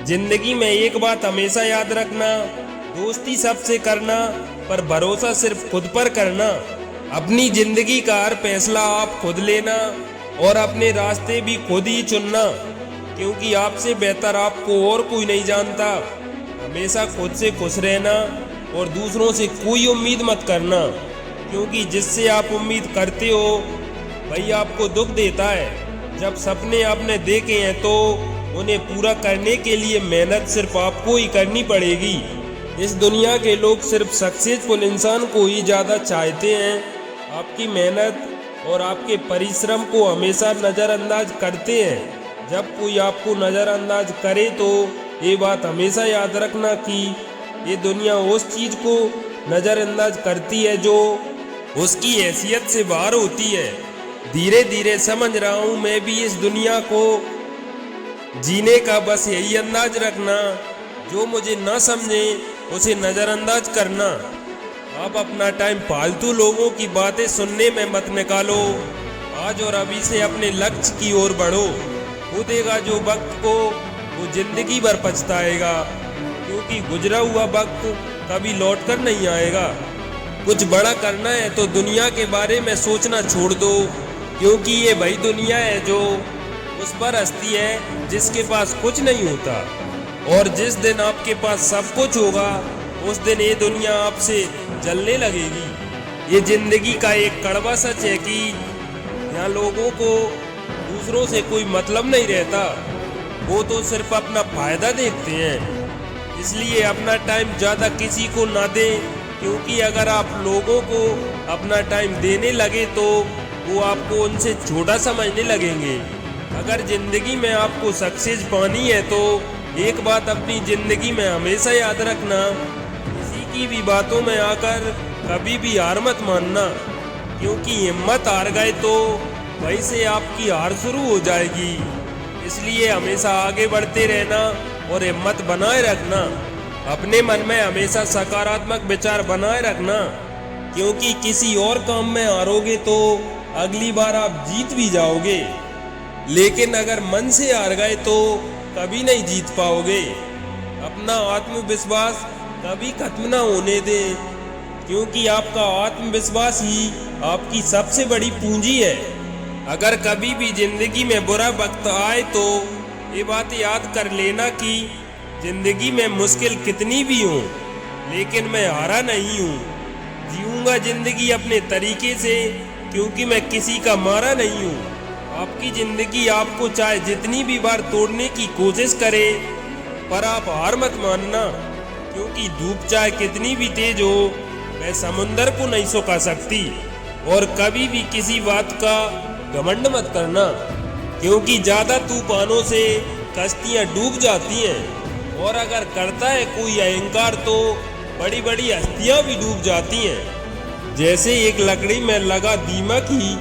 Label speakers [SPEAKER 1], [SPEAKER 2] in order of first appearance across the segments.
[SPEAKER 1] जिंदगी में एक बात हमेशा याद रखना, दोस्ती सबसे करना पर भरोसा सिर्फ खुद पर करना। अपनी जिंदगी का हर फैसला आप खुद लेना और अपने रास्ते भी खुद ही चुनना, क्योंकि आपसे बेहतर आपको और कोई नहीं जानता। हमेशा खुद से खुश रहना और दूसरों से कोई उम्मीद मत करना, क्योंकि जिससे आप उम्मीद करते हो वही आपको दुख देता है। जब सपने आपने देखे हैं तो उन्हें पूरा करने के लिए मेहनत सिर्फ आपको ही करनी पड़ेगी। इस दुनिया के लोग सिर्फ सक्सेसफुल इंसान को ही ज़्यादा चाहते हैं, आपकी मेहनत और आपके परिश्रम को हमेशा नज़रअंदाज करते हैं। जब कोई आपको नज़रअंदाज करे तो ये बात हमेशा याद रखना कि ये दुनिया उस चीज़ को नज़रअंदाज करती है जो उसकी हैसियत से बाहर होती है। धीरे धीरे समझ रहा हूँ मैं भी इस दुनिया को जीने का, बस यही अंदाज रखना, जो मुझे ना समझे उसे नज़रअंदाज करना। आप अपना टाइम फालतू लोगों की बातें सुनने में मत निकालो। आज और अभी से अपने लक्ष्य की ओर बढ़ो। वो देगा जो वक्त को वो जिंदगी भर पछताएगा, क्योंकि गुजरा हुआ वक्त कभी लौट कर नहीं आएगा। कुछ बड़ा करना है तो दुनिया के बारे में सोचना छोड़ दो, क्योंकि ये वही दुनिया है जो उस पर हंसती है जिसके पास कुछ नहीं होता। और जिस दिन आपके पास सब कुछ होगा उस दिन ये दुनिया आपसे जलने लगेगी। ये जिंदगी का एक कड़वा सच है कि यहाँ लोगों को दूसरों से कोई मतलब नहीं रहता, वो तो सिर्फ अपना फायदा देखते हैं। इसलिए अपना टाइम ज़्यादा किसी को ना दें, क्योंकि अगर आप लोगों को अपना टाइम देने लगे तो वो आपको उनसे छोटा समझने लगेंगे। अगर जिंदगी में आपको सक्सेस पानी है तो एक बात अपनी जिंदगी में हमेशा याद रखना, किसी की भी बातों में आकर कभी भी हार मत मानना, क्योंकि हिम्मत हार गए तो वहीं से आपकी हार शुरू हो जाएगी। इसलिए हमेशा आगे बढ़ते रहना और हिम्मत बनाए रखना। अपने मन में हमेशा सकारात्मक विचार बनाए रखना, क्योंकि किसी और काम में हारोगे तो अगली बार आप जीत भी जाओगे, लेकिन अगर मन से हार गए तो कभी नहीं जीत पाओगे। अपना आत्मविश्वास कभी खत्म ना होने दें, क्योंकि आपका आत्मविश्वास ही आपकी सबसे बड़ी पूंजी है। अगर कभी भी जिंदगी में बुरा वक्त आए तो ये बात याद कर लेना कि जिंदगी में मुश्किल कितनी भी हो, लेकिन मैं हारा नहीं हूँ। जीऊँगा जिंदगी अपने तरीके से, क्योंकि मैं किसी का मारा नहीं हूँ। आपकी जिंदगी आपको चाहे जितनी भी बार तोड़ने की कोशिश करे, पर आप हार मत मानना, क्योंकि धूप चाहे कितनी भी तेज हो वह समुंदर को नहीं सुखा सकती। और कभी भी किसी बात का घमंड मत करना, क्योंकि ज़्यादा तूफानों से कश्तियाँ डूब जाती हैं, और अगर करता है कोई अहंकार तो बड़ी बड़ी हस्तियाँ भी डूब जाती हैं। जैसे एक लकड़ी में लगा दीमक ही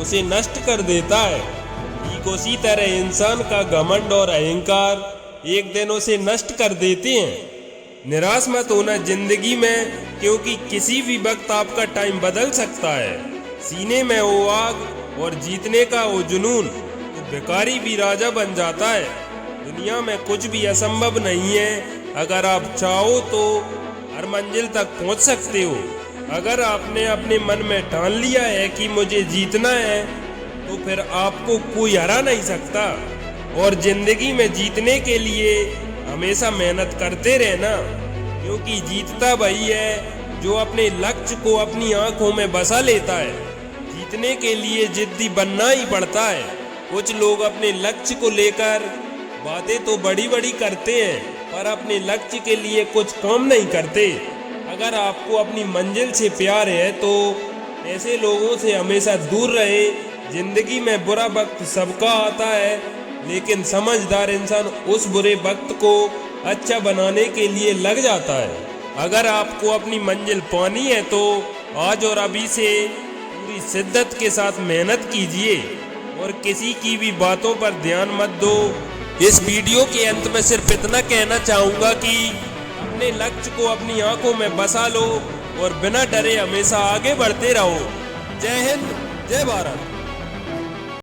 [SPEAKER 1] उसे नष्ट कर देता है, ठीक उसी तरह इंसान का घमंड और अहंकार एक दिन उसे नष्ट कर देते हैं। निराश मत होना जिंदगी में, क्योंकि किसी भी वक्त आपका टाइम बदल सकता है। सीने में वो आग और जीतने का वो जुनून, तो भिखारी भी राजा बन जाता है। दुनिया में कुछ भी असंभव नहीं है, अगर आप चाहो तो हर मंजिल तक पहुंच सकते हो। अगर आपने अपने मन में ठान लिया है कि मुझे जीतना है, तो फिर आपको कोई हरा नहीं सकता। और जिंदगी में जीतने के लिए हमेशा मेहनत करते रहना, क्योंकि जीतता वही है जो अपने लक्ष्य को अपनी आंखों में बसा लेता है। जीतने के लिए जिद्दी बनना ही पड़ता है। कुछ लोग अपने लक्ष्य को लेकर बातें तो बड़ी बड़ी करते हैं, पर अपने लक्ष्य के लिए कुछ काम नहीं करते। अगर आपको अपनी मंजिल से प्यार है तो ऐसे लोगों से हमेशा दूर रहे। जिंदगी में बुरा वक्त सबका आता है, लेकिन समझदार इंसान उस बुरे वक्त को अच्छा बनाने के लिए लग जाता है। अगर आपको अपनी मंजिल पानी है तो आज और अभी से पूरी शिद्दत के साथ मेहनत कीजिए और किसी की भी बातों पर ध्यान मत दो। इस वीडियो के अंत में सिर्फ इतना कहना चाहूँगा कि अपने लक्ष्य को अपनी आंखों में बसा लो और बिना डरे हमेशा आगे बढ़ते रहो। जय हिंद, जय भारत।